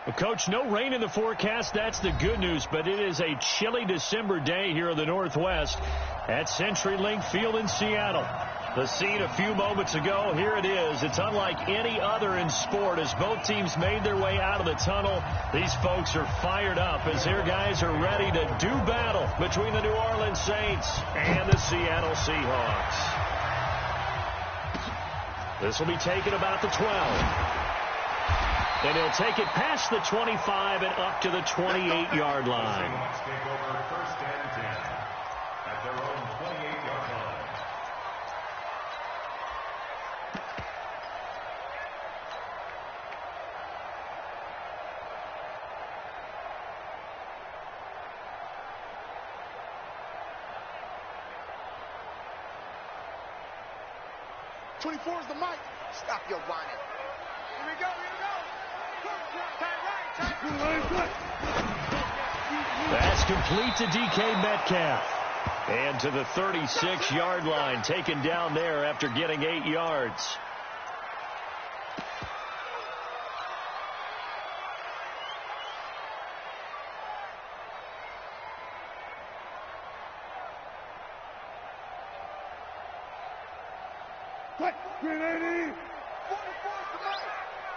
Well, Coach, no rain in the forecast. That's the good news, but it is a chilly December day here in the Northwest at CenturyLink Field in Seattle. The scene a few moments ago, here it is. It's unlike any other in sport as both teams made their way out of the tunnel. These folks are fired up as their guys are ready to do battle between the New Orleans Saints and the Seattle Seahawks. This will be taken about the 12. And he'll take it past the 25 and up to the 28-yard line. Take over first and 10 at their own 28-yard line. '24 is the mic. Stop your whining. Here we go. Here we go. That's complete to DK Metcalf. And to the 36-yard line, taken down there after getting 8 yards.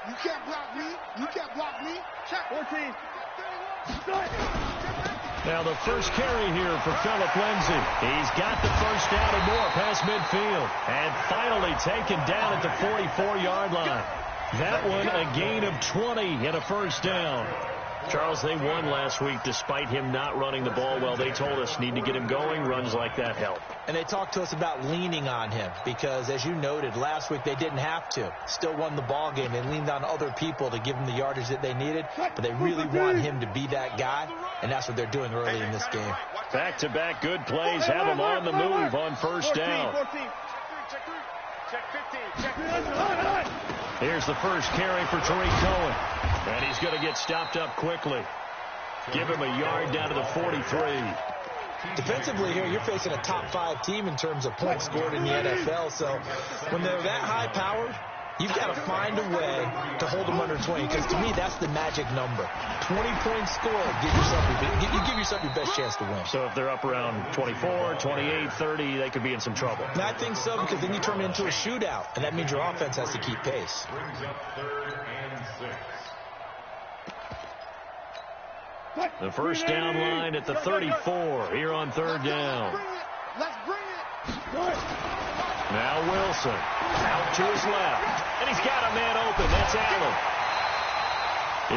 You can't block me. You can't block me. Check. 14. Now the first carry here for Phillip Lindsay. He's got the first down and more past midfield. And finally taken down at the 44-yard line. That one a gain of 20 and a first down. Charles, they won last week despite him not running the ball well. They told us need to get him going. Runs like that help. And they talked to us about leaning on him because, as you noted, last week they didn't have to. Still won the ball game. They leaned on other people to give them the yardage that they needed, but they really want him to be that guy, and that's what they're doing early in this game. Back-to-back good plays have him on the move on first down. Check 15. Check 15. Here's the first carry for Tariq Cohen. And he's going to get stopped up quickly. Give him a yard down to the 43. Defensively here, you're facing a top-5 team in terms of points scored in the NFL. So when they're that high-powered, you've got to find a way to hold them under 20. Because to me, that's the magic number. 20 points scored, you give yourself your best chance to win. So if they're up around 24, 28, 30, they could be in some trouble. And I think so, because then you turn it into a shootout, and that means your offense has to keep pace. Brings up 3rd and 6. The first down line at the 34 here on 3rd down. Let's bring it. Now Wilson out to his left. And he's got a man open. That's Allen.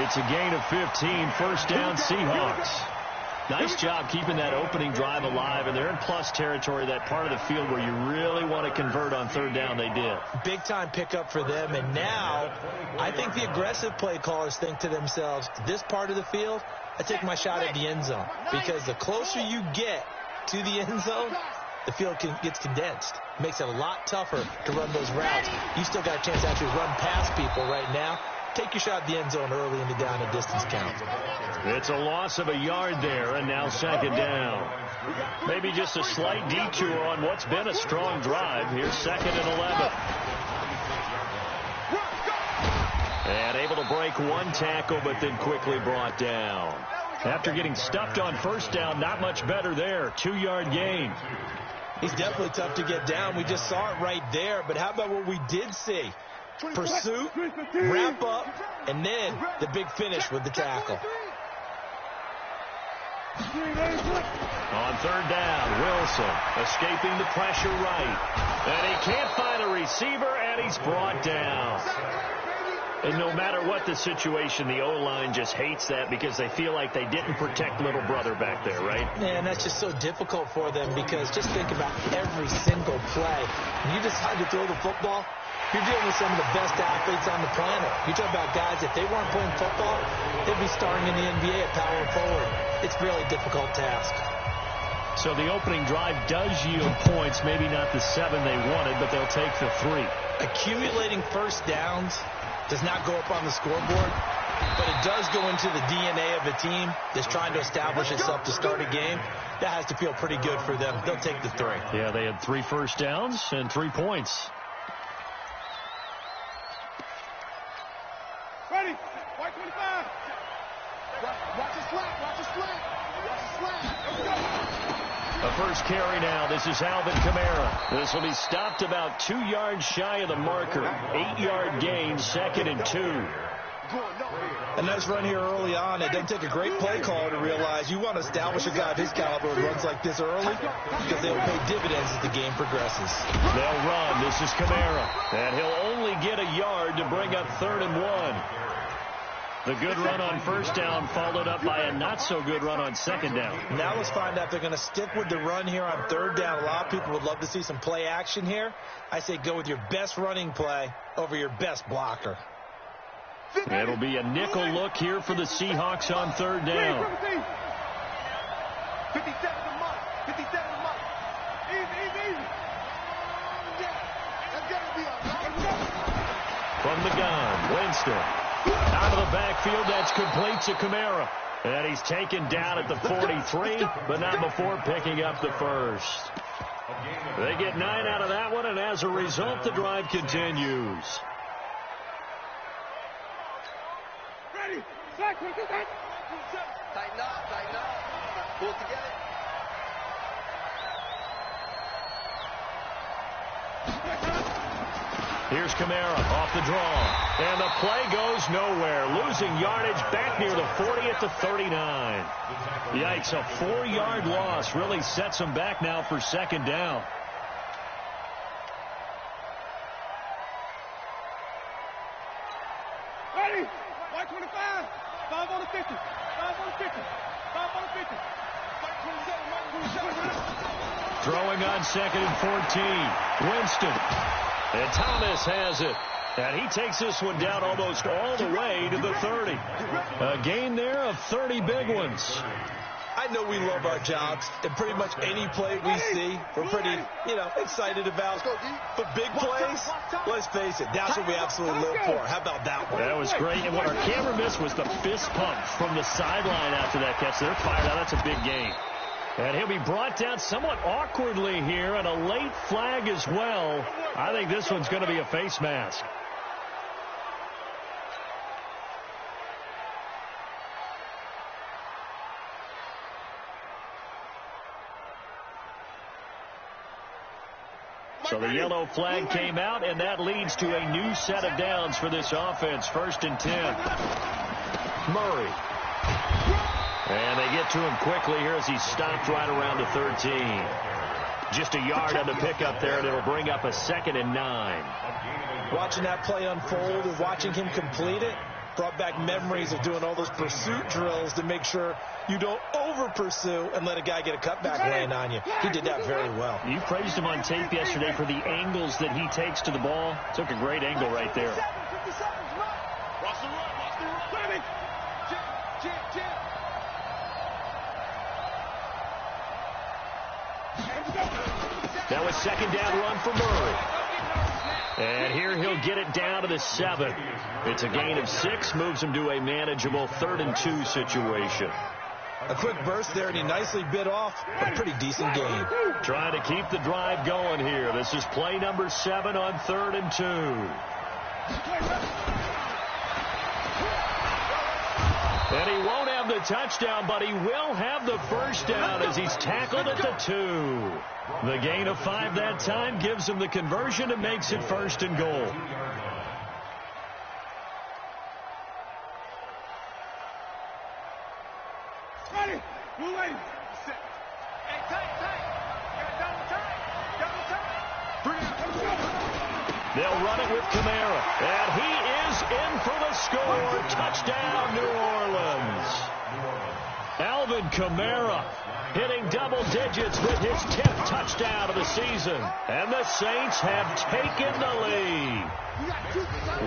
It's a gain of 15. First down Seahawks. Nice job keeping that opening drive alive. And they're in plus territory, that part of the field where you really want to convert on 3rd down. They did. Big-time pickup for them. And now I think the aggressive play callers think to themselves, this part of the field, I take my shot at the end zone. Because the closer you get to the end zone, the field gets condensed. Makes it a lot tougher to run those routes. You still got a chance to actually run past people right now. Take your shot at the end zone early in the down and distance count. It's a loss of a yard there, and now 2nd down. Maybe just a slight detour on what's been a strong drive. Here's 2nd and 11. And able to break one tackle, but then quickly brought down. After getting stuffed on first down, not much better there. 2-yard gain. He's definitely tough to get down. We just saw it right there. But how about what we did see? Pursuit, wrap up, and then the big finish with the tackle. On 3rd down, Wilson escaping the pressure right. And he can't find a receiver, and he's brought down. And no matter what the situation, the O-line just hates that because they feel like they didn't protect little brother back there, right? Man, that's just so difficult for them because just think about every single play. When you decide to throw the football, you're dealing with some of the best athletes on the planet. You talk about guys, if they weren't playing football, they'd be starring in the NBA at power forward. It's a really difficult task. So the opening drive does yield points, maybe not the 7 they wanted, but they'll take the 3. Accumulating first downs does not go up on the scoreboard, but it does go into the DNA of a team that's trying to establish itself to start a game. That has to feel pretty good for them. They'll take the 3. Yeah, they had 3 first downs and 3 points. Ready? White 25. Watch the slant. Watch the slant. Watch the slant. Let's go. The first carry now. This is Alvin Kamara. This will be stopped about 2 yards shy of the marker. 8-yard gain, 2nd and 2. A nice run here early on. It doesn't take a great play caller to realize you want to establish a guy of his caliber who runs like this early because they'll pay dividends as the game progresses. They'll run. This is Kamara. And he'll only get a yard to bring up 3rd and 1. The good run on first down followed up by a not-so-good run on 2nd down. Now let's find out if they're going to stick with the run here on 3rd down. A lot of people would love to see some play action here. I say go with your best running play over your best blocker. It'll be a nickel look here for the Seahawks on 3rd down. 57 to Mike. 57 to Mike. Easy. Yeah. That's got to be a From the gun, Winston. Out of the backfield, that's complete to Kamara. And he's taken down at the 43, but not before picking up the first. They get 9 out of that one, and as a result, the drive continues. Ready. Tighten up. Pull together. Here's Kamara off the draw. And the play goes nowhere. Losing yardage back near the 40 at the 39. Yikes, a 4-yard loss really sets them back now for 2nd down. Ready. White 25. 5 on the 50. 5 on the 50. 5 on the 50. White 27. 27. Throwing on 2nd and 14. Winston. And Thomas has it. And he takes this one down almost all the way to the 30. A gain there of 30 big ones. I know we love our jobs, and pretty much any play we see, we're pretty, excited about. But big plays, let's face it, that's what we absolutely live for. How about that one? That was great. And what our camera missed was the fist pump from the sideline after that catch. They're fired out. That's a big gain. And he'll be brought down somewhat awkwardly here, and a late flag as well. I think this one's going to be a face mask. So the yellow flag came out, and that leads to a new set of downs for this offense. 1st and 10. Murray. And they get to him quickly here as he's stopped right around the 13. Just a yard on the pickup there, and it'll bring up a 2nd and 9. Watching that play unfold and watching him complete it brought back memories of doing all those pursuit drills to make sure you don't over-pursue and let a guy get a cutback lane on you. He did that very well. You praised him on tape yesterday for the angles that he takes to the ball. Took a great angle right there. Watch the run. That was 2nd down run for Murray. And here he'll get it down to the 7. It's a gain of 6, moves him to a manageable 3rd and 2 situation. A quick burst there, and he nicely bit off a pretty decent gain. Trying to keep the drive going here. This is play number 7 on 3rd and 2. And he won't have the touchdown, but he will have the first down as he's tackled at the 2. The gain of 5 that time gives him the conversion and makes it 1st and goal. Ready. Blue lane. Set. Hey, tight. Double tight. Bring it. They'll run it with Kamara. And he is in for the score. Touchdown, New Orleans. Alvin Kamara hitting double digits with his 10th touchdown of the season. And the Saints have taken the lead.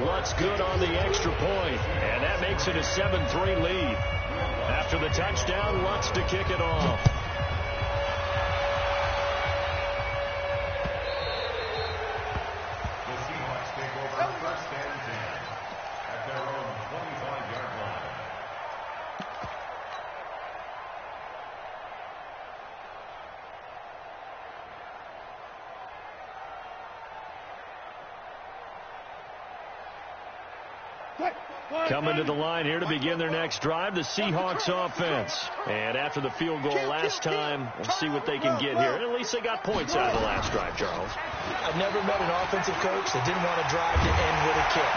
Lutz good on the extra point. And that makes it a 7-3 lead. After the touchdown, Lutz to kick it off. The Seahawks take over 1st and 10 at their own 25-yard line. Coming to the line here to begin their next drive, the Seahawks offense. And after the field goal last time, we'll see what they can get here. At least they got points out of the last drive, Charles. I've never met an offensive coach that didn't want to drive to end with a kick.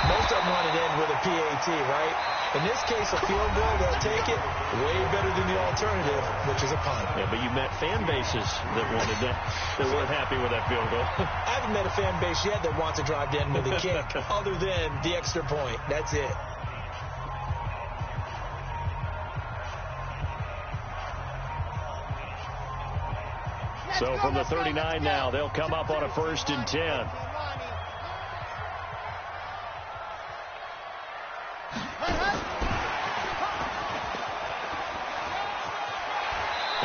Most of them want to end with a PAT, right? In this case, a field goal, they'll take it way better than the alternative, which is a punt. Yeah, but you met fan bases that wanted that, that weren't happy with that field goal. I haven't met a fan base yet that wants to drive to end with a kick, other than the extra point. That's it. So from the 39 now, they'll come up on a 1st and 10.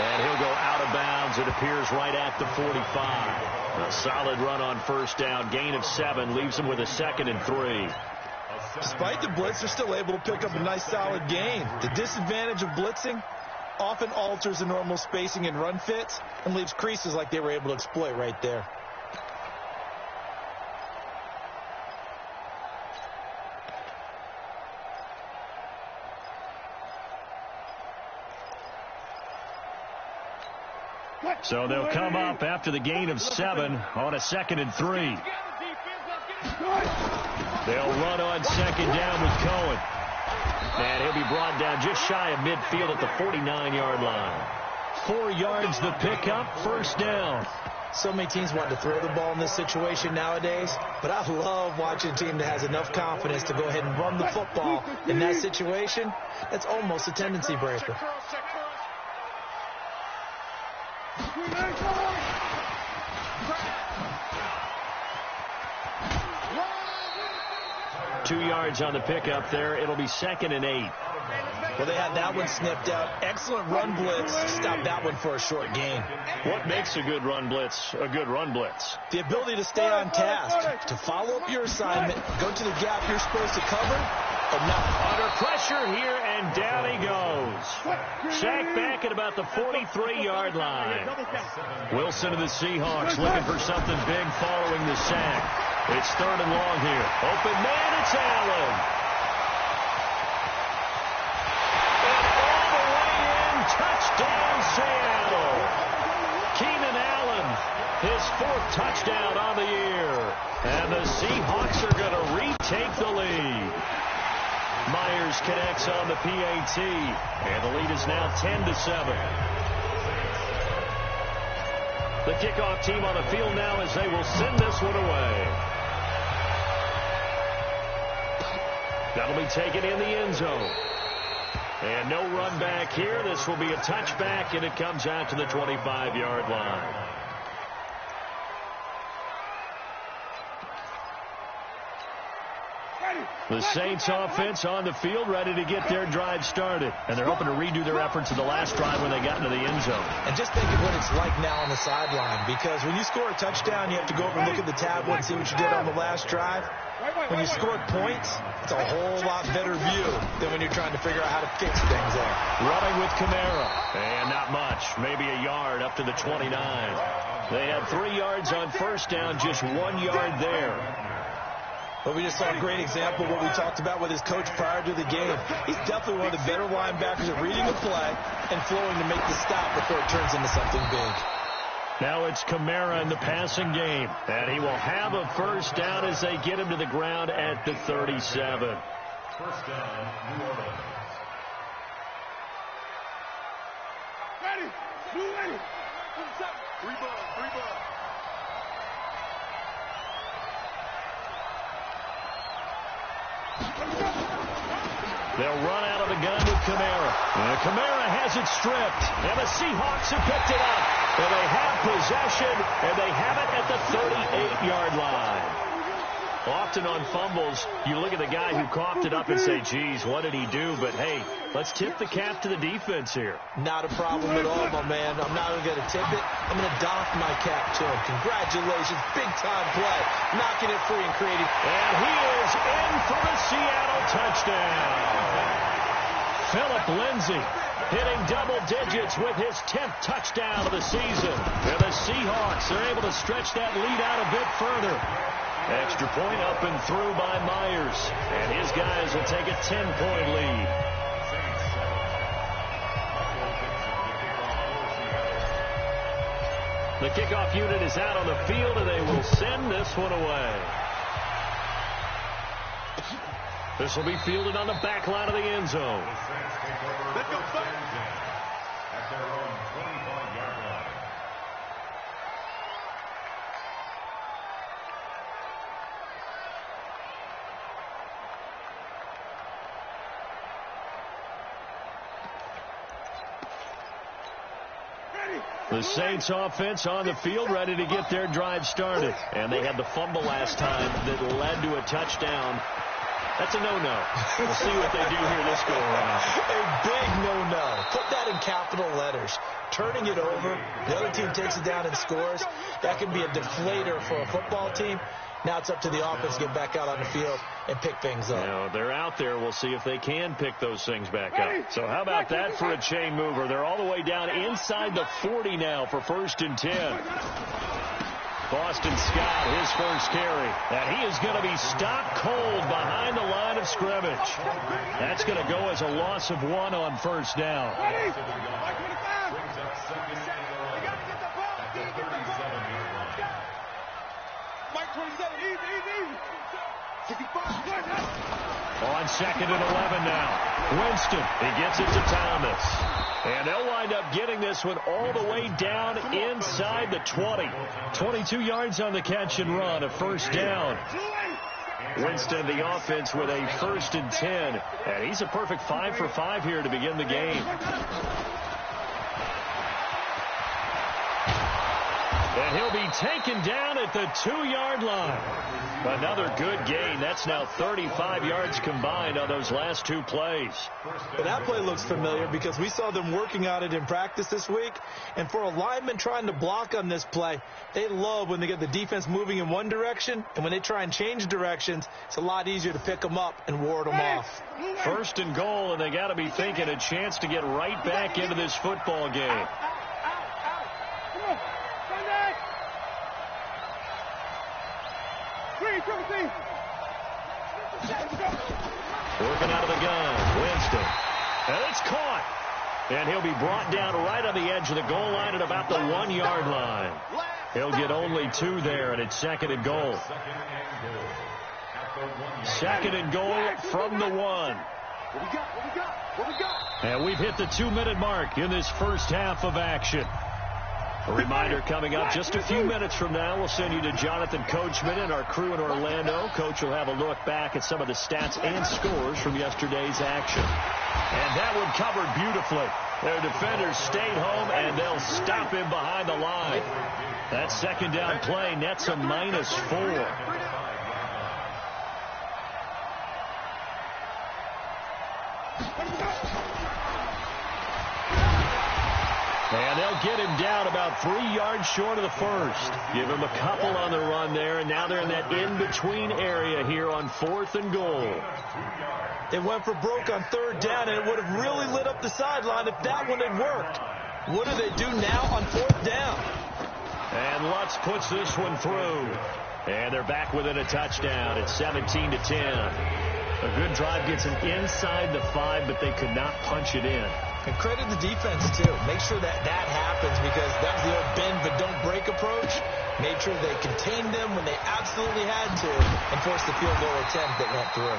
And he'll go out of bounds, it appears, right at the 45. A solid run on 1st down. Gain of 7 leaves him with a 2nd and 3. Despite the blitz, they're still able to pick up a nice, solid gain. The disadvantage of blitzing often alters the normal spacing and run fits and leaves creases like they were able to exploit right there. So they'll come up after the gain of 7 on a 2nd and 3. They'll run on 2nd down with Cohen. And he'll be brought down just shy of midfield at the 49-yard line. 4 yards the pickup, 1st down. So many teams want to throw the ball in this situation nowadays, but I love watching a team that has enough confidence to go ahead and run the football in that situation. That's almost a tendency breaker. Two yards on the pickup there. It'll be 2nd and 8. Well, they had that one snipped out. Excellent run blitz. Stop that one for a short gain. What makes a good run blitz a good run blitz? The ability to stay on task, to follow up your assignment, go to the gap you're supposed to cover, and not under pressure here, and down he goes. Sacked back at about the 43-yard line. Wilson of the Seahawks looking for something big following the sack. It's 3rd and long here. Open man, it's Allen. And all the way in, touchdown Seattle. Keenan Allen, his 4th touchdown on the year. And the Seahawks are going to retake the lead. Myers connects on the PAT. And the lead is now 10-7. The kickoff team on the field now as they will send this one away. That'll be taken in the end zone. And no run back here. This will be a touchback, and it comes out to the 25-yard line. The Saints offense on the field ready to get their drive started. And they're hoping to redo their efforts in the last drive when they got into the end zone. And just think of what it's like now on the sideline. Because when you score a touchdown, you have to go over and look at the tablet and see what you did on the last drive. When you scored points, it's a whole lot better view than when you're trying to figure out how to fix things there. Running with Kamara. And not much. Maybe a yard up to the 29. They had 3 yards on 1st down, just 1 yard there. But we just saw a great example of what we talked about with his coach prior to the game. He's definitely one of the better linebackers at reading the play and flowing to make the stop before it turns into something big. Now it's Kamara in the passing game. And he will have a 1st down as they get him to the ground at the 37. 1st down, New Orleans. Ready. Blue ready. 3 ball. They'll run out of the gun with Kamara. And Kamara has it stripped. And the Seahawks have picked it up. And they have possession. And they have it at the 38-yard line. Often on fumbles, you look at the guy who coughed it up and say, geez, what did he do? But, hey, let's tip the cap to the defense here. Not a problem at all, my man. I'm not even going to tip it. I'm going to doff my cap to him. Congratulations. Big-time play. Knocking it free and creating. And he is in for the Seattle touchdown. Philip Lindsay hitting double digits with his 10th touchdown of the season. And the Seahawks are able to stretch that lead out a bit further. Extra point up and through by Myers. And his guys will take a 10-point lead. The kickoff unit is out on the field, and they will send this one away. This will be fielded on the back line of the end zone. Let's go, son. At their own 25-yard line. The Saints offense on the field, ready to get their drive started. And they had the fumble last time that led to a touchdown. That's a no-no. We'll see what they do here this go-around. A big no-no. Put that in capital letters. Turning it over, the other team takes it down and scores. That can be a deflator for a football team. Now it's up to the offense to get back out on the field and pick things up. You know, they're out there. We'll see if they can pick those things back up. So how about that for a chain mover? They're all the way down inside the 40 now for 1st and 10. Boston Scott, his first carry. And he is going to be stopped cold behind the line of scrimmage. That's going to go as a loss of 1 on 1st down. Mike 27, easy. 65. On 2nd and 11 now. Winston, he gets it to Thomas. And they'll wind up getting this one all the way down inside the 20. 22 yards on the catch and run, a 1st down. Winston, the offense, with a 1st and 10. And he's a perfect 5 for 5 here to begin the game. And he'll be taken down at the 2-yard line. Another good gain. That's now 35 yards combined on those last 2 plays. But that play looks familiar because we saw them working on it in practice this week. And for a lineman trying to block on this play, they love when they get the defense moving in one direction. And when they try and change directions, it's a lot easier to pick them up and ward them off. 1st and goal, and they got to be thinking a chance to get right back into this football game. Working out of the gun, Winston. And it's caught. And he'll be brought down right on the edge of the goal line at about the 1-yard line. He'll get only 2 there, and it's 2nd and goal. 2nd and goal from the 1. And we've hit the 2-minute mark in this first half of action. A reminder coming up just a few minutes from now. We'll send you to Jonathan Coachman and our crew in Orlando. Coach will have a look back at some of the stats and scores from yesterday's action. And that one covered beautifully. Their defenders stayed home, and they'll stop him behind the line. That 2nd down play nets a -4. And they'll get him down about 3 yards short of the 1st. Give him a couple on the run there, and now they're in that in-between area here on 4th and goal. They went for broke on 3rd down, and it would have really lit up the sideline if that one had worked. What do they do now on 4th down? And Lutz puts this one through. And they're back within a touchdown. It's 17-10. A good drive gets them inside the 5, but they could not punch it in. And credit the defense, too. Make sure that happens because that was the old bend but don't break approach. Made sure they contained them when they absolutely had to and forced the field goal attempt that went through.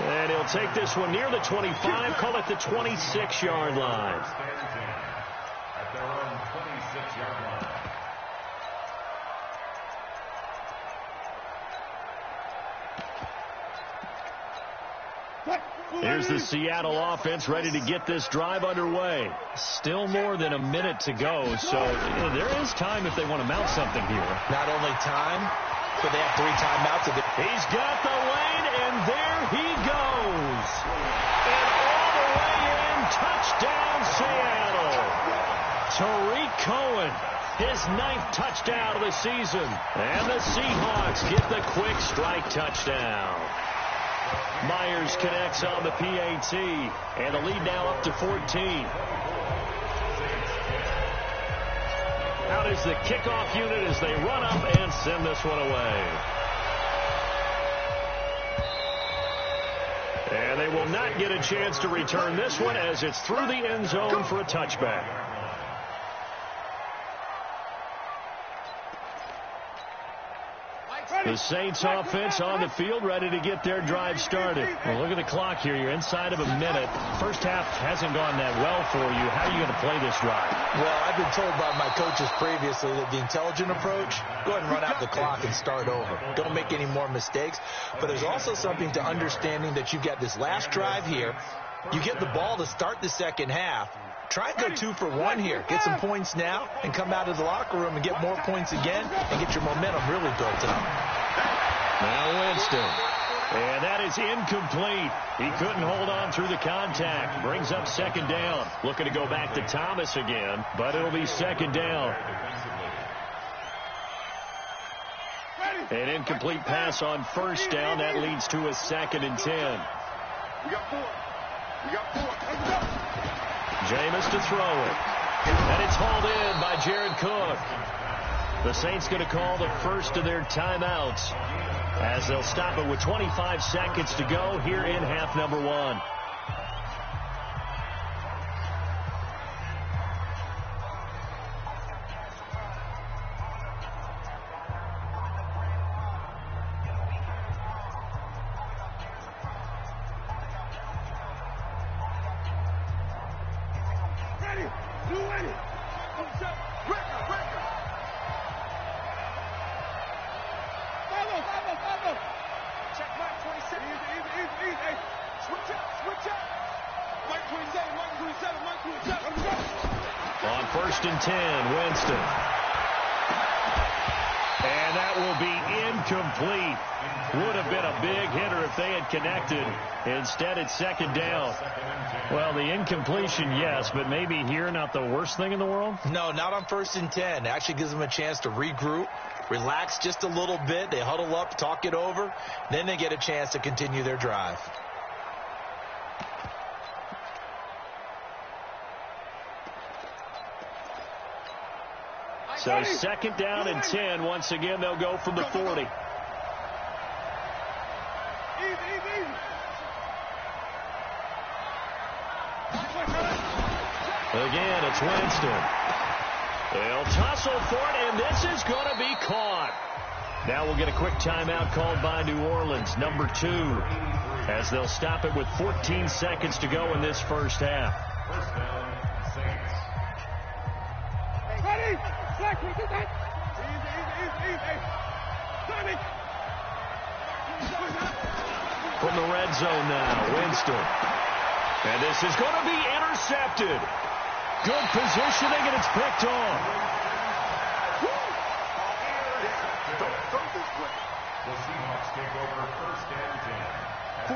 And he'll take this one near the 25, call it the 26-yard line. At their own 26-yard line. Here's the Seattle offense ready to get this drive underway. Still more than a minute to go, so there is time if they want to mount something here. Not only time, but they have 3 timeouts. He's got the lane, and there he goes. And all the way in, touchdown Seattle. Tariq Cohen, his 9th touchdown of the season. And the Seahawks get the quick strike touchdown. Myers connects on the PAT, and the lead now up to 14. Out is the kickoff unit as they run up and send this one away. And they will not get a chance to return this one as it's through the end zone for a touchback. The Saints offense on the field, ready to get their drive started. Well, look at the clock here. You're inside of a minute. First half hasn't gone that well for you. How are you going to play this drive? Well, I've been told by my coaches previously that the intelligent approach, go ahead and run out the clock and start over. Don't make any more mistakes. But there's also something to understanding that you've got this last drive here. You get the ball to start the second half. Try and go 2 for 1 here. Get some points now and come out of the locker room and get more points again and get your momentum really built up. Now Winston. And that is incomplete. He couldn't hold on through the contact. Brings up second down. Looking to go back to Thomas again, but it'll be second down. An incomplete pass on first down. That leads to a 2nd and 10. We got 4. We got 4. Let's go. Jameis to throw it. And it's hauled in by Jared Cook. The Saints going to call the first of their timeouts as they'll stop it with 25 seconds to go here in half number 1. On 1st and 10, Winston. And that will be incomplete. Would have been a big hitter if they had connected. Instead, it's 2nd down. Well, the incompletion, yes, but maybe here not the worst thing in the world? No, not on 1st and 10. It actually gives them a chance to regroup, relax just a little bit. They huddle up, talk it over. Then they get a chance to continue their drive. So 2nd down and 10. Once again, they'll go from the 40. Easy. Again, it's Winston. They'll tussle for it, and this is going to be caught. Now we'll get a quick timeout called by New Orleans, number 2, as they'll stop it with 14 seconds to go in this first half. First down, Saints. Ready? Easy. From the red zone now, Winston. And this is going to be intercepted. Good positioning, and it's picked off. The Seahawks take over 1st and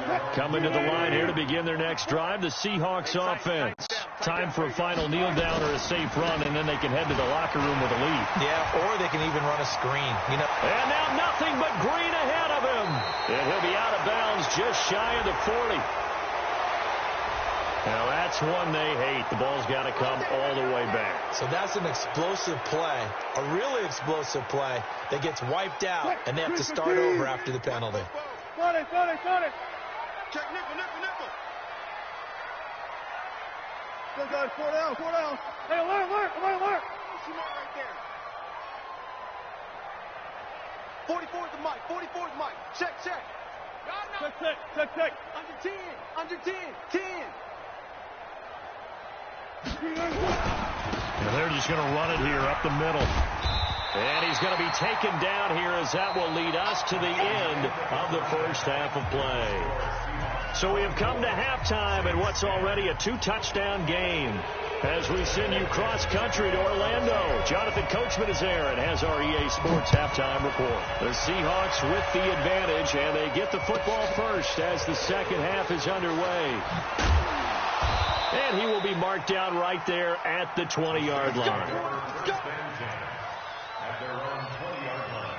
10. Coming to the line here to begin their next drive, the Seahawks offense. Time for a final kneel down or a safe run, and then they can head to the locker room with a lead. Yeah, or they can even run a screen. You know. And now nothing but green ahead of him. And he'll be out of bounds just shy of the 40. Now that's one they hate. The ball's got to come all the way back. So that's an explosive play, a really explosive play that gets wiped out, and they have to start over after the penalty. Start it. Check nickel. Good guys, 4 down. Hey, alert. Smart right there. 44 is the mic. Check. Check. Under 10. 10. And they're just going to run it here up the middle. And he's going to be taken down here as that will lead us to the end of the first half of play. So we have come to halftime in what's already a 2-touchdown game. As we send you cross-country to Orlando, Jonathan Coachman is there and has our EA Sports halftime report. The Seahawks with the advantage, and they get the football first as the second half is underway. And he will be marked down right there at the 20-yard line. First and 10 at their own 20-yard line.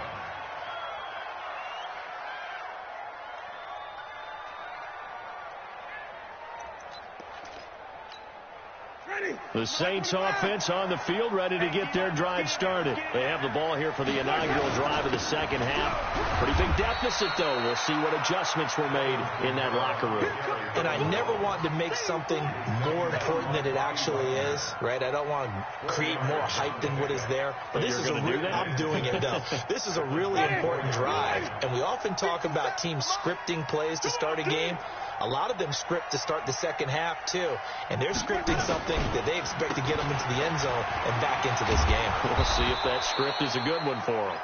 The Saints offense on the field, ready to get their drive started. They have the ball here for the inaugural drive of the second half. Pretty big deficit, though. We'll see what adjustments were made in that locker room. And I never want to make something more important than it actually is, right? I don't want to create more hype than what is there. But this is I'm doing it, though. This is a really important drive. And we often talk about teams scripting plays to start a game. A lot of them script to start the second half, too. And they're scripting something that they expect to get them into the end zone and back into this game. We'll see if that script is a good one for them.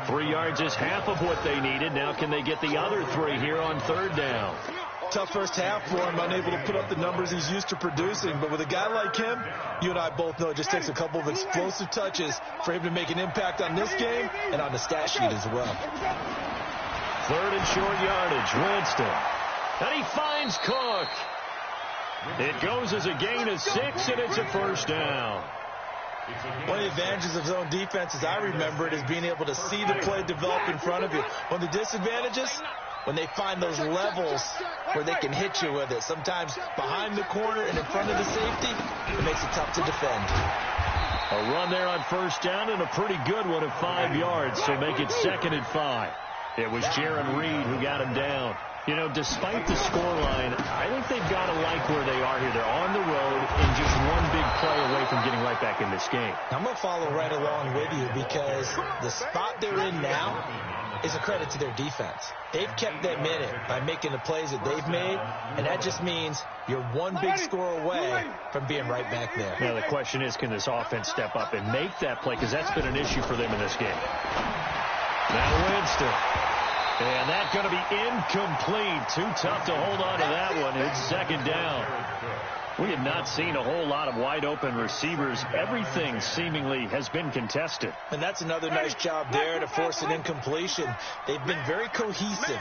3 yards is half of what they needed. Now can they get the other 3 here on third down? Tough first half for him, unable to put up the numbers he's used to producing. But with a guy like him, you and I both know it just takes a couple of explosive touches for him to make an impact on this game and on the stat sheet as well. 3rd and short yardage. Winston. And he finds Cook. It goes as a gain of 6, and it's a first down. One of the advantages of zone defense, as I remember it, is being able to see the play develop in front of you. One of the disadvantages, when they find those levels where they can hit you with it. Sometimes behind the corner and in front of the safety, it makes it tough to defend. A run there on first down and a pretty good one of 5 yards, so make it 2nd and 5. It was Jaron Reed who got him down. You know, despite the scoreline, I think they've got to like where they are here. They're on the road and just one big play away from getting right back in this game. I'm going to follow right along with you because the spot they're in now is a credit to their defense. They've kept them in it by making the plays that they've made, and that just means you're one big score away from being right back there. Now, the question is, can this offense step up and make that play? Because that's been an issue for them in this game. Now Winston. And that's going to be incomplete. Too tough to hold on to that one. It's 2nd down. We have not seen a whole lot of wide-open receivers. Everything seemingly has been contested. And that's another nice job there to force an incompletion. They've been very cohesive,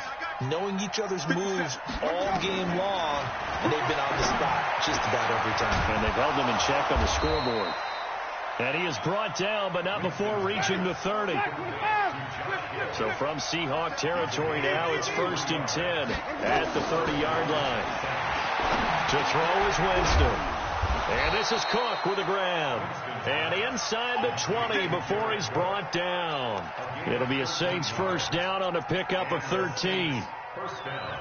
knowing each other's moves all game long, and they've been on the spot just about every time. And they've held them in check on the scoreboard. And he is brought down, but not before reaching the 30. So from Seahawk territory now, it's 1st and 10 at the 30-yard line. To throw is Winston. And this is Cook with the grab. And inside the 20 before he's brought down. It'll be a Saints first down on a pickup of 13. First down.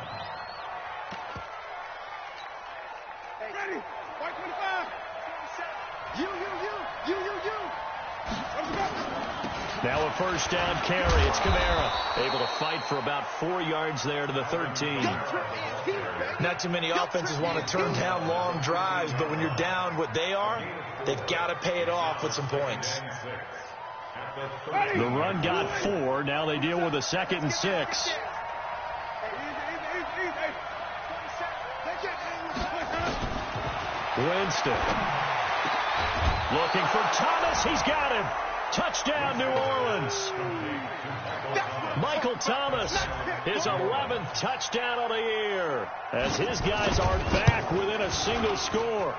Ready. White 25. You. Now a first down carry. It's Kamara. Able to fight for about 4 yards there to the 13. Not too many offenses want to turn down long drives, but when you're down what they are, they've got to pay it off with some points. The run got 4. Now they deal with a 2nd and 6. Winston. Looking for Thomas. He's got him. Touchdown, New Orleans. Michael Thomas, his 11th touchdown of the year, as his guys are back within a single score.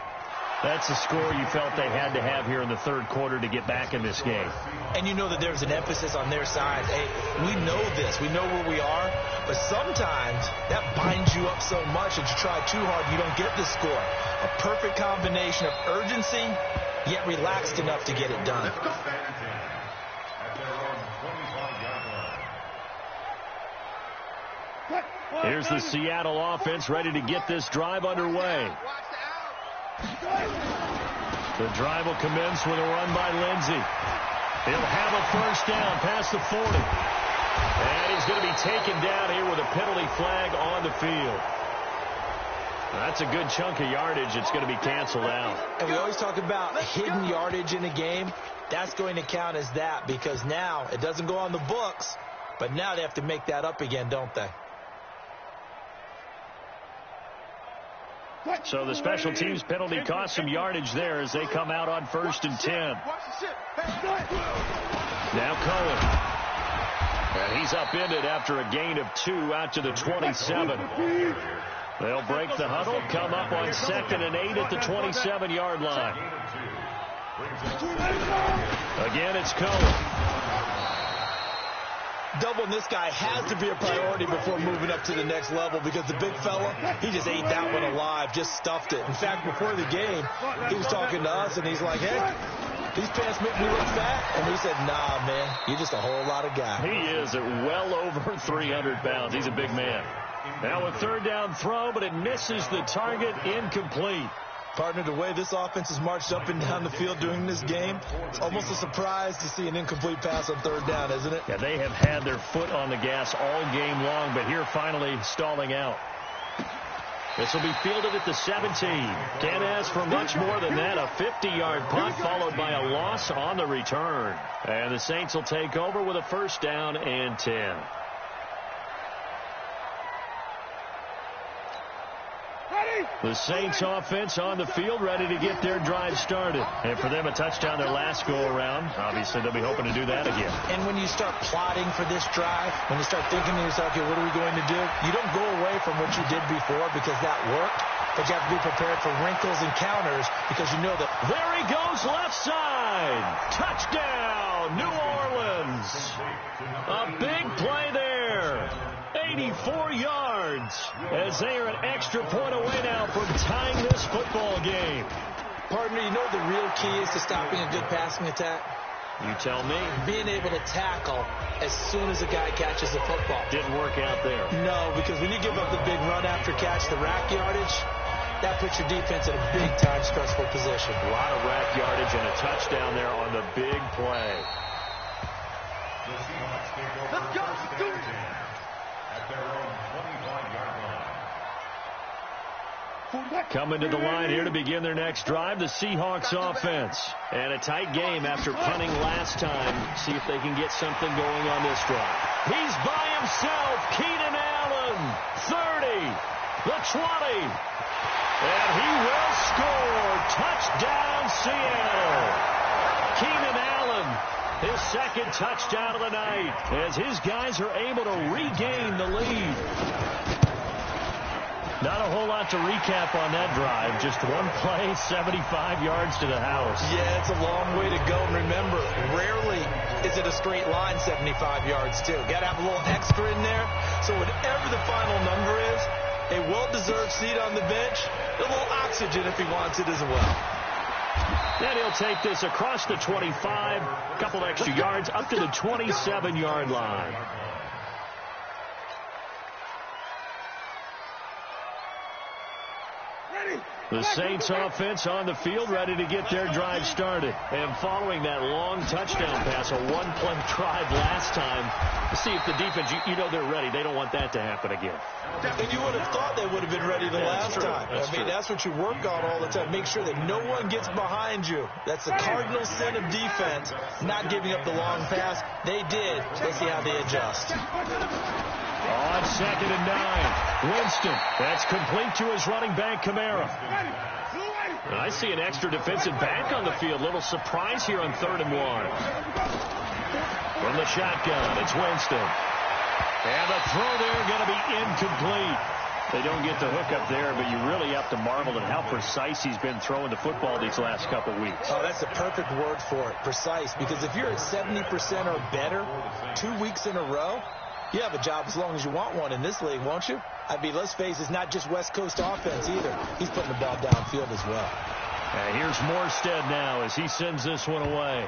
That's the score you felt they had to have here in the 3rd quarter to get back in this game. And you know that there's an emphasis on their side. Hey, we know this. We know where we are. But sometimes that binds you up so much that you try too hard, you don't get the score. A perfect combination of urgency, yet relaxed enough to get it done. Here's the Seattle offense ready to get this drive underway. The drive will commence with a run by Lindsey. He'll have a first down past the 40. And he's going to be taken down here with a penalty flag on the field. That's a good chunk of yardage. It's going to be canceled out. And we always talk about hidden yardage in a game. That's going to count as that because now it doesn't go on the books, but now they have to make that up again, don't they? So the special teams penalty cost some yardage there as they come out on 1st and 10. Now Cohen. And he's upended after a gain of 2 out to the 27. They'll break the huddle, come up on 2nd and 8 at the 27-yard line. Again, it's Cohen. doubling this guy has to be a priority before moving up to the next level, because the big fella, he just ate that one alive, just stuffed it. In fact, before the game, he was talking to us, and he's like, hey, these pants make me look fat. And we said, nah, man, you're just a whole lot of guy. He is at well over 300 pounds. He's a big man. Now a third down throw, but it misses the target, incomplete. Partner, the way this offense has marched up and down the field during this game, it's almost a surprise to see an incomplete pass on third down, isn't it? Yeah, they have had their foot on the gas all game long, but here finally stalling out. This will be fielded at the 17. Can't ask for much more than that. A 50-yard punt followed by a loss on the return. And the Saints will take over with a first down and 10. The Saints offense on the field, ready to get their drive started. And for them, a touchdown their last go-around. Obviously, they'll be hoping to do that again. And when you start plotting for this drive, when you start thinking to yourself, okay, what are we going to do? You don't go away from what you did before because that worked. But you have to be prepared for wrinkles and counters because you know that. There he goes, left side. Touchdown, New Orleans. A big play there. 84 yards as they are an extra point away now from tying this football game. Partner, you know the real key is to stopping a good passing attack? You tell me. Being able to tackle as soon as a guy catches the football. Didn't work out there. No, because when you give up the big run after catch, the rack yardage, that puts your defense in a big-time stressful position. A lot of rack yardage and a touchdown there on the big play. Let's go. At their own 25-yard line. Coming to the line here to begin their next drive, the Seahawks offense. And a tight game after punting last time. See if they can get something going on this drive. He's by himself. Keenan Allen, 30, the 20. And he will score. Touchdown, Seattle. Keenan Allen, his second touchdown of the night, as his guys are able to regain the lead. Not a whole lot to recap on that drive. Just one play, 75 yards to the house. Yeah, it's a long way to go. And remember, rarely is it a straight line 75 yards, too. Got to have a little extra in there. So whatever the final number is, a well-deserved seat on the bench, a little oxygen if he wants it as well. Then he'll take this across the 25, a couple extra yards, up to the 27-yard line. The Saints offense on the field, ready to get their drive started. And following that long touchdown pass, a one-play drive last time, to see if the defense, you know they're ready. They don't want that to happen again. And you would have thought they would have been ready the last time. That's what you work on all the time. Make sure that no one gets behind you. That's the cardinal sin of defense, not giving up the long pass. They did. Let's see how they adjust. On 2nd and 9, Winston. That's complete to his running back, Kamara. I see an extra defensive back on the field. Little surprise here on 3rd and 1. From the shotgun, it's Winston. And the throw there going to be incomplete. They don't get the hook up there, but you really have to marvel at how precise he's been throwing the football these last couple weeks. Oh, that's the perfect word for it, precise. Because if you're at 70% or better 2 weeks in a row, you have a job as long as you want one in this league, won't you? I mean, let's face it, it's not just West Coast offense either. He's putting the ball downfield as well. And here's Morstead now as he sends this one away.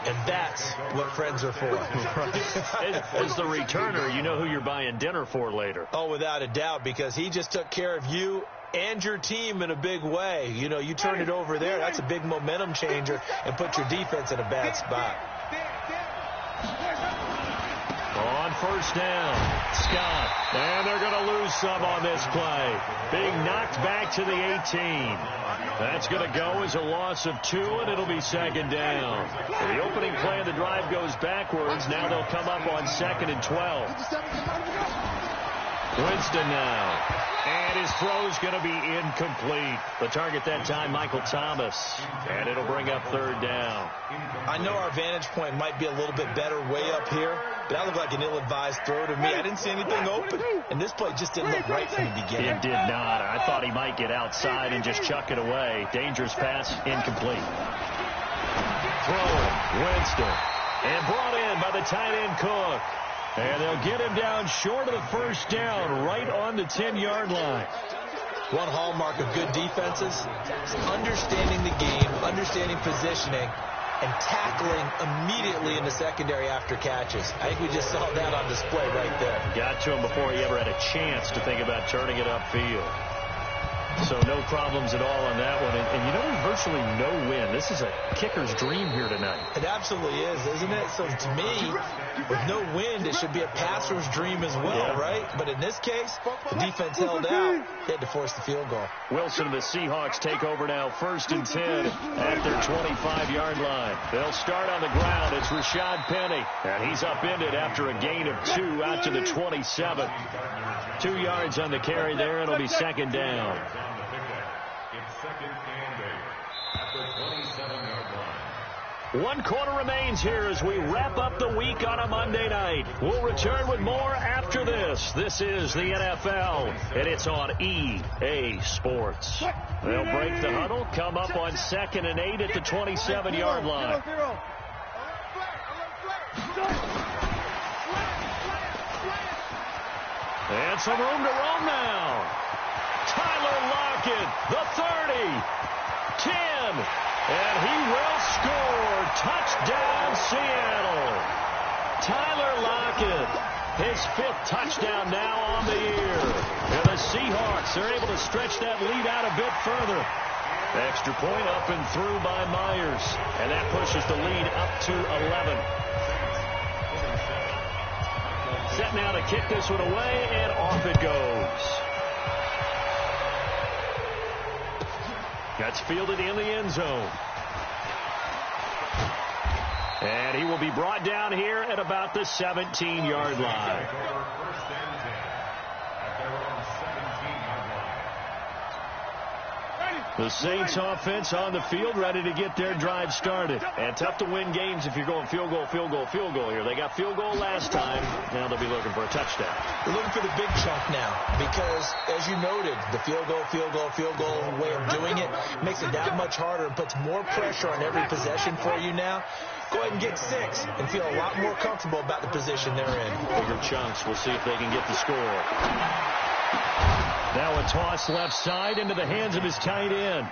And that's what friends are for. As the returner, you know who you're buying dinner for later. Oh, without a doubt, because he just took care of you and your team in a big way. You know, you turn it over there, that's a big momentum changer, and put your defense in a bad spot. On 1st down, Scott. And they're going to lose some on this play. Being knocked back to the 18. That's going to go as a loss of 2, and it'll be 2nd down. The opening play of the drive goes backwards. Now they'll come up on 2nd and 12. Winston now. And his throw's going to be incomplete. The target that time, Michael Thomas. And it'll bring up 3rd down. I know our vantage point might be a little bit better way up here, but that looked like an ill-advised throw to me. I didn't see anything open, and this play just didn't look right from the beginning. It did not. I thought he might get outside and just chuck it away. Dangerous pass, incomplete. Throwing. Winston. And brought in by the tight end Cook. And they'll get him down short of the first down, right on the 10-yard line. One hallmark of good defenses is understanding the game, understanding positioning, and tackling immediately in the secondary after catches. I think we just saw that on display right there. Got to him before he ever had a chance to think about turning it upfield. So no problems at all on that one. And you know, virtually no win. This is a kicker's dream here tonight. It absolutely is, isn't it? So to me, with no wind, it should be a passer's dream as well, right? But in this case, the defense held out. They had to force the field goal. Wilson and the Seahawks take over now, 1st and 10 at their 25-yard line. They'll start on the ground. It's Rashad Penny. And he's upended after a gain of 2 out to the 27. 2 yards on the carry there. It'll be 2nd down. It's 2nd and 8 at the 27-yard line. 1 quarter remains here as we wrap up the week on a Monday night. We'll return with more after this. This is the NFL, and it's on EA Sports. They'll break the huddle, come up on 2nd and 8 at the 27-yard line. And some room to roam now. Tyler Lockett, the 30, 10, and he will score. Touchdown, Seattle. Tyler Lockett, his 5th touchdown now on the year. And the Seahawks are able to stretch that lead out a bit further. Extra point up and through by Myers, and that pushes the lead up to 11. Set now to kick this one away, and off it goes. That's fielded in the end zone. And he will be brought down here at about the 17-yard line. The Saints offense on the field, ready to get their drive started. And tough to win games if you're going field goal, field goal, field goal here. They got field goal last time. Now they'll be looking for a touchdown. They're looking for the big chunk now because, as you noted, the field goal way of doing it makes it that much harder and puts more pressure on every possession for you now. Go ahead and get 6 and feel a lot more comfortable about the position they're in. Bigger chunks. We'll see if they can get the score. Now a toss left side into the hands of his tight end.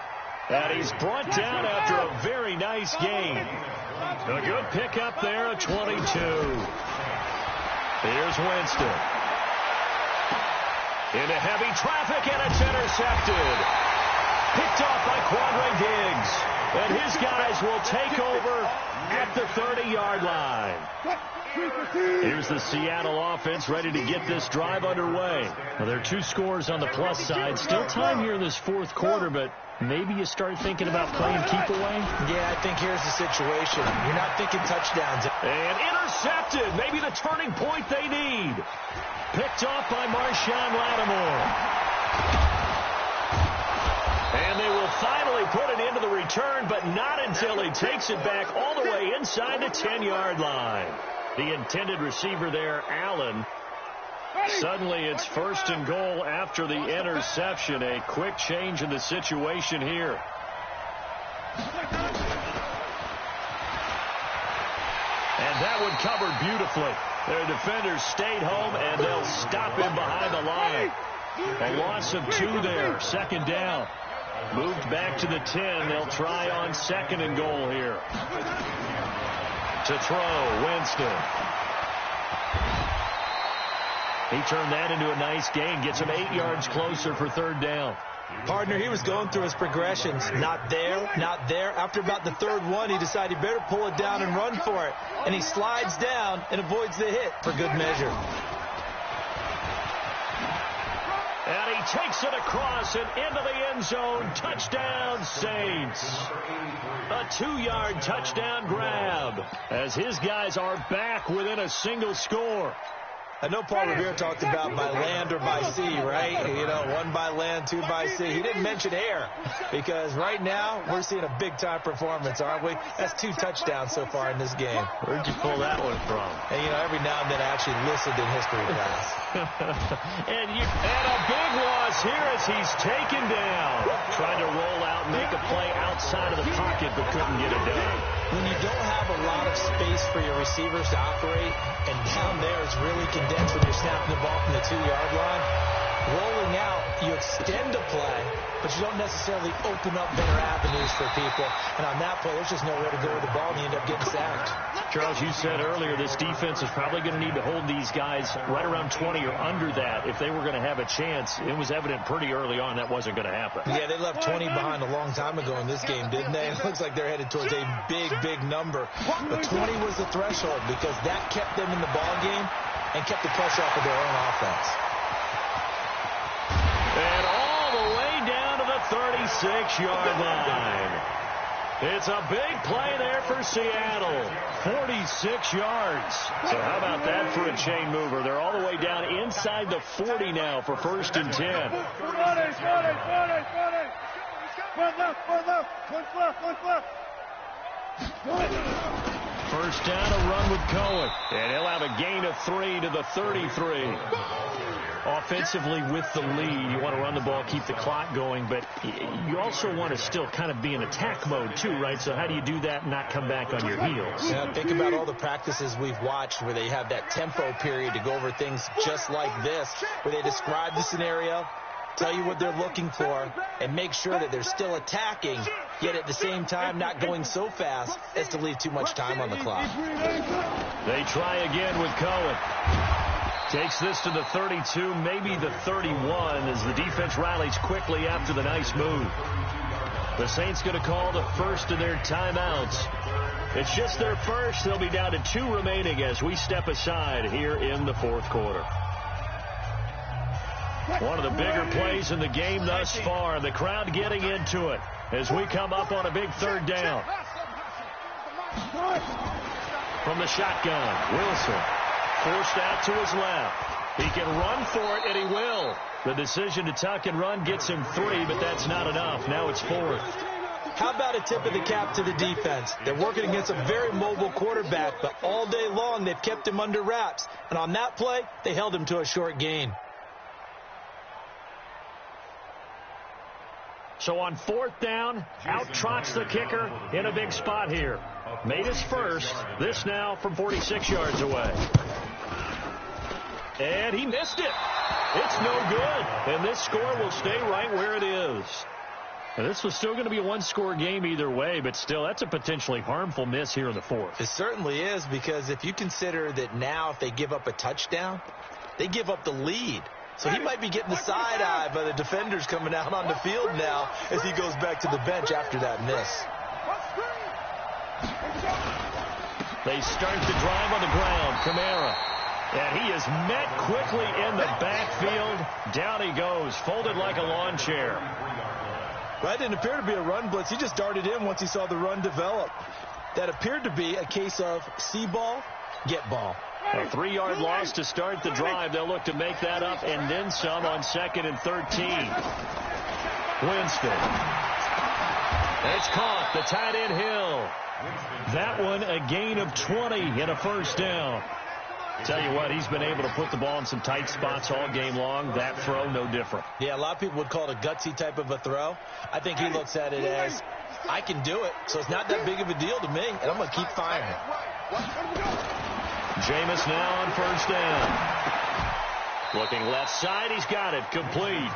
And he's brought down after a very nice gain. A good pickup there at 22. Here's Winston. Into heavy traffic, and it's intercepted. Picked off by Quandre Diggs. And his guys will take over at the 30-yard line. Here's the Seattle offense ready to get this drive underway. Now, there are 2 scores on the plus side. Still time here in this 4th quarter, but maybe you start thinking about playing keep away? Yeah, I think here's the situation. You're not thinking touchdowns. And intercepted. Maybe the turning point they need. Picked off by Marshawn Lattimore. And they will finally put it into the return, but not until he takes it back all the way inside the 10-yard line. The intended receiver there, Allen. Suddenly it's 1st and goal after the interception. A quick change in the situation here. And that one covered beautifully. Their defenders stayed home, and they'll stop him behind the line. A loss of 2 there, 2nd down. Moved back to the 10. They'll try on 2nd and goal here. To throw, Winston. He turned that into a nice gain. Gets him 8 yards closer for 3rd down. Partner, he was going through his progressions. Not there, not there. After about the 3rd one, he decided he better pull it down and run for it. And he slides down and avoids the hit for good measure. And he takes it across and into the end zone. Touchdown, Saints. A 2-yard touchdown grab as his guys are back within a single score. I know Paul Revere talked about by land or by sea, right? You know, 1 by land, 2 by sea. He didn't mention air because right now we're seeing a big-time performance, aren't we? That's 2 touchdowns so far in this game. Where'd you pull that one from? And, you know, every now and then I actually listened in history class. and a big loss here as he's taken down. Trying to roll out, make a play outside of the pocket, but couldn't get it done. When you don't have a lot of space for your receivers to operate, and down there is really condensed when you're snapping the ball from the 2-yard line. Rolling out, you extend a play, but you don't necessarily open up better avenues for people. And on that play, there's just nowhere to go with the ball, and you end up getting sacked. Charles, you said earlier this defense is probably going to need to hold these guys right around 20 or under that if they were going to have a chance. It was evident pretty early on that wasn't going to happen. Yeah, they left 20 behind a long time ago in this game, didn't they? It looks like they're headed towards a big, big number. But 20 was the threshold because that kept them in the ball game and kept the pressure off of their own offense. And all the way down to the 36-yard line. It's a big play there for Seattle. 46 yards. So how about that for a chain mover? They're all the way down inside the 40 now for 1st and 10. First down, a run with Cohen. And he'll have a gain of 3 to the 33. Offensively with the lead, you want to run the ball, keep the clock going, but you also want to still kind of be in attack mode too, right? So how do you do that and not come back on your heels? Yeah, think about all the practices we've watched where they have that tempo period to go over things just like this, where they describe the scenario, tell you what they're looking for, and make sure that they're still attacking, yet at the same time not going so fast as to leave too much time on the clock. They try again with Cohen. Takes this to the 32, maybe the 31, as the defense rallies quickly after the nice move. The Saints going to call the first of their timeouts. It's just their first. They'll be down to 2 remaining as we step aside here in the 4th quarter. One of the bigger plays in the game thus far. The crowd getting into it as we come up on a big 3rd down. From the shotgun, Wilson. Forced out to his left. He can run for it, and he will. The decision to tuck and run gets him 3, but that's not enough. Now it's 4th. How about a tip of the cap to the defense? They're working against a very mobile quarterback, but all day long they've kept him under wraps. And on that play, they held him to a short gain. So on 4th down, out trots the kicker in a big spot here. Made his first. This now from 46 yards away. And he missed it. It's no good. And this score will stay right where it is. And this was still going to be a 1-score game either way, but still, that's a potentially harmful miss here in the 4th. It certainly is, because if you consider that now if they give up a touchdown, they give up the lead. So he might be getting the side eye by the defenders coming out on the field now as he goes back to the bench after that miss. They start the drive on the ground. Kamara. And he is met quickly in the backfield. Down he goes, folded like a lawn chair. That didn't appear to be a run blitz. He just darted in once he saw the run develop. That appeared to be a case of see ball, get ball. A 3-yard loss to start the drive. They'll look to make that up and then some on 2nd and 13. Winston. It's caught. The tight end Hill. That one a gain of 20 and a first down. Tell you what, he's been able to put the ball in some tight spots all game long. That throw, no different. Yeah, a lot of people would call it a gutsy type of a throw. I think he looks at it as, I can do it, so it's not that big of a deal to me, and I'm going to keep firing. Jameis now on first down. Looking left side, he's got it. Complete.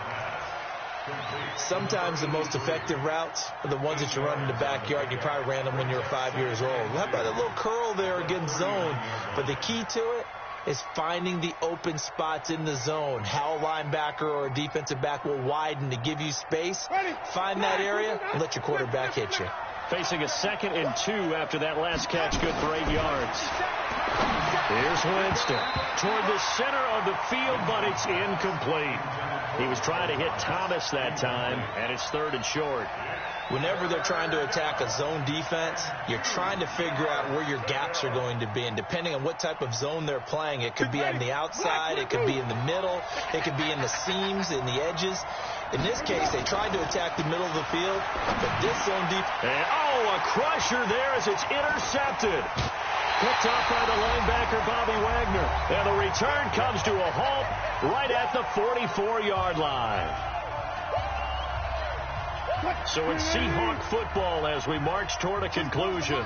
Sometimes the most effective routes are the ones that you run in the backyard. You probably ran them when you were 5 years old. How about a little curl there against zone? But the key to it is finding the open spots in the zone. How a linebacker or a defensive back will widen to give you space. Find that area and let your quarterback hit you. Facing a 2nd and 2 after that last catch, good for 8 yards. Here's Winston toward the center of the field, but it's incomplete. He was trying to hit Thomas that time, and it's 3rd and short. Whenever they're trying to attack a zone defense, you're trying to figure out where your gaps are going to be. And depending on what type of zone they're playing, it could be on the outside, it could be in the middle, it could be in the seams, in the edges. In this case, they tried to attack the middle of the field, but this zone defense... A crusher there as it's intercepted. Picked off by the linebacker, Bobby Wagner. And the return comes to a halt right at the 44-yard line. So it's Seahawk football as we march toward a conclusion.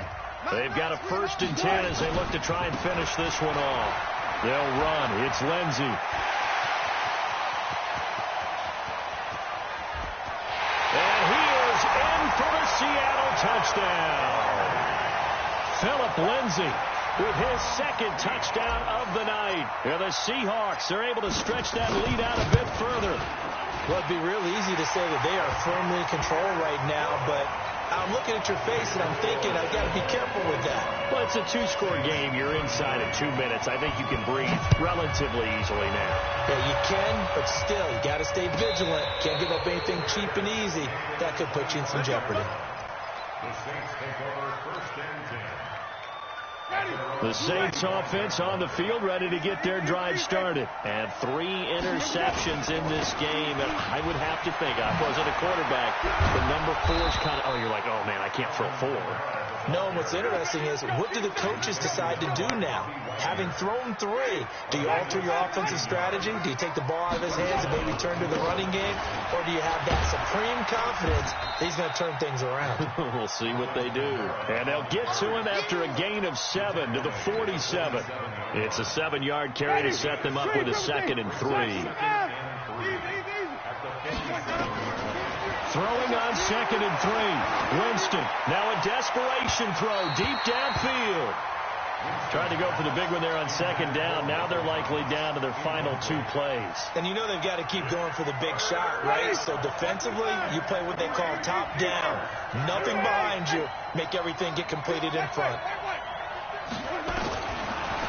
They've got a 1st and 10 as they look to try and finish this one off. They'll run. It's Lindsey. And he is in for the Seattle touchdown. Philip Lindsey with his 2nd touchdown of the night. And the Seahawks are able to stretch that lead out a bit further. Well, it'd be real easy to say that they are firmly in control right now, but I'm looking at your face and I'm thinking I've got to be careful with that. Well, it's a 2-score game. You're inside of 2 minutes. I think you can breathe relatively easily now. Yeah, you can, but still, you got to stay vigilant. Can't give up anything cheap and easy. That could put you in some jeopardy. The Saints take over 1st and 10. The Saints offense on the field, ready to get their drive started. And 3 interceptions in this game. And I would have to think, I wasn't a quarterback, the number 4 is kind of, you're like, oh, man, I can't throw 4. No, and what's interesting is, what do the coaches decide to do now? Having thrown 3, do you alter your offensive strategy? Do you take the ball out of his hands and maybe turn to the running game? Or do you have that supreme confidence that he's going to turn things around? We'll see what they do. And they'll get to him after a gain of 7 to the 47. It's a 7-yard carry to set them up with a 2nd and 3. Throwing on 2nd and 3. Winston, now a desperation throw deep downfield. Tried to go for the big one there on 2nd down. Now they're likely down to their final 2 plays. And you know they've got to keep going for the big shot, right? So defensively, you play what they call top down. Nothing behind you. Make everything get completed in front.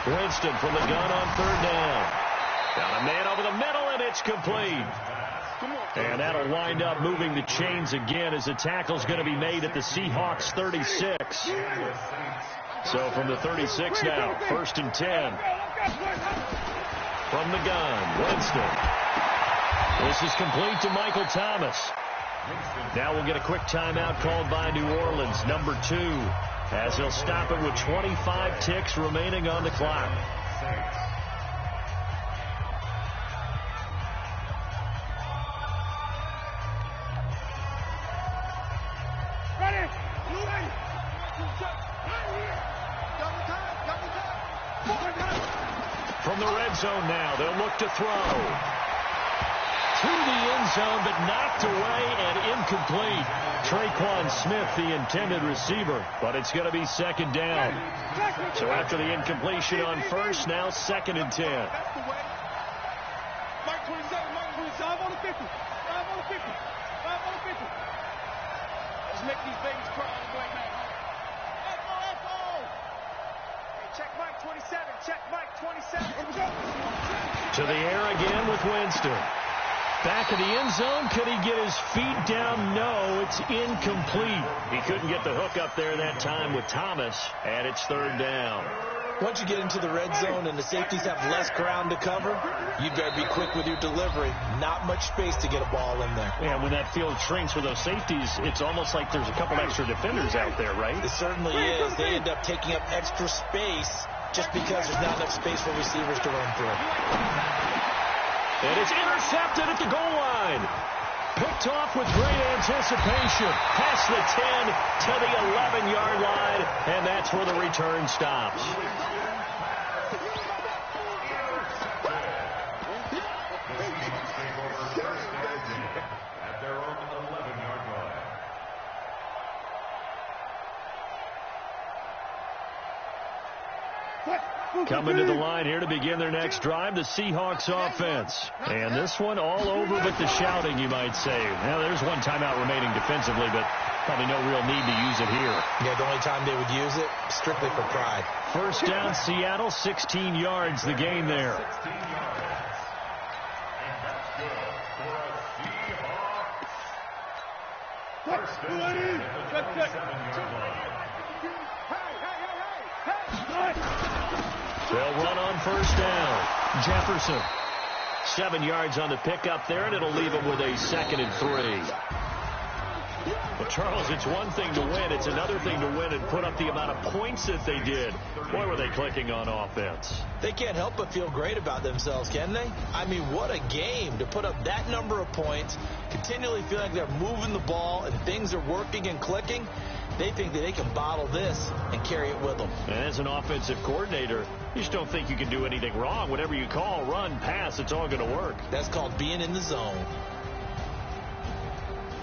Winston from the gun on 3rd down. Got a man over the middle, and it's complete. And that'll wind up moving the chains again as the tackle's going to be made at the Seahawks 36. So from the 36 now, 1st and 10. From the gun, Winston. This is complete to Michael Thomas. Now we'll get a quick timeout called by New Orleans, number 2, as they'll stop it with 25 ticks remaining on the clock. From the red zone now, they'll look to throw. To the end zone, but knocked away and incomplete. Traquan Smith, the intended receiver, but it's going to be 2nd down. So after the incompletion on 1st, now 2nd and 10. Mark 27, Mark 5 on the 50. 5 on the 50. 5 on the 50. Let's make these babies cry on the way back. Check Mike 27. Check Mike 27. To the air again with Winston. Back of the end zone. Could he get his feet down? No, it's incomplete. He couldn't get the hook up there that time with Thomas, and it's 3rd down. Once you get into the red zone and the safeties have less ground to cover, you better be quick with your delivery. Not much space to get a ball in there. Yeah, when that field shrinks for those safeties, it's almost like there's a couple extra defenders out there, right? It certainly is. They end up taking up extra space just because there's not enough space for receivers to run through. And it's intercepted at the goal line. Picked off with great anticipation. Past the 10 to the 11-yard line, and that's where the return stops. At their own 11-yard line. Coming to the line here to begin their next drive, the Seahawks offense. And this one all over but the shouting, you might say. Now, there's one timeout remaining defensively, but probably no real need to use it here. Yeah, the only time they would use it, strictly for pride. 1st down, Seattle, 16 yards, the gain there. 16 yards. And that's good for a Seahawks. 1st and 10 at the 27-yard line. They'll run on 1st down. Jefferson. 7 yards on the pickup there, and it'll leave them with a 2nd and 3. Well, Charles, it's one thing to win. It's another thing to win and put up the amount of points that they did. Boy, were they clicking on offense. They can't help but feel great about themselves, can they? I mean, what a game to put up that number of points, continually feel like they're moving the ball and things are working and clicking. They think that they can bottle this and carry it with them. And as an offensive coordinator, you just don't think you can do anything wrong. Whatever you call, run, pass, it's all going to work. That's called being in the zone.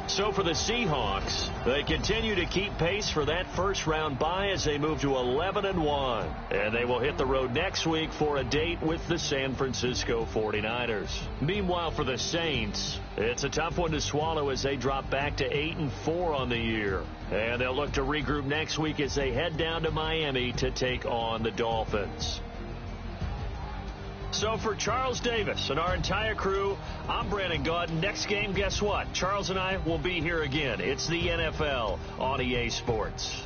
So for the Seahawks, they continue to keep pace for that first-round bye as they move to 11-1. And they will hit the road next week for a date with the San Francisco 49ers. Meanwhile, for the Saints, it's a tough one to swallow as they drop back to 8-4 on the year. And they'll look to regroup next week as they head down to Miami to take on the Dolphins. So for Charles Davis and our entire crew, I'm Brandon Gaudin. Next game, guess what? Charles and I will be here again. It's the NFL on EA Sports.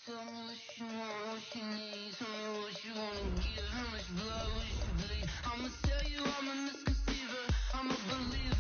Tell me what you want, what you need. Tell me what you wanna give. How much blood, what you bleed. I'ma tell you I'm a misconceiver. I'm a believer.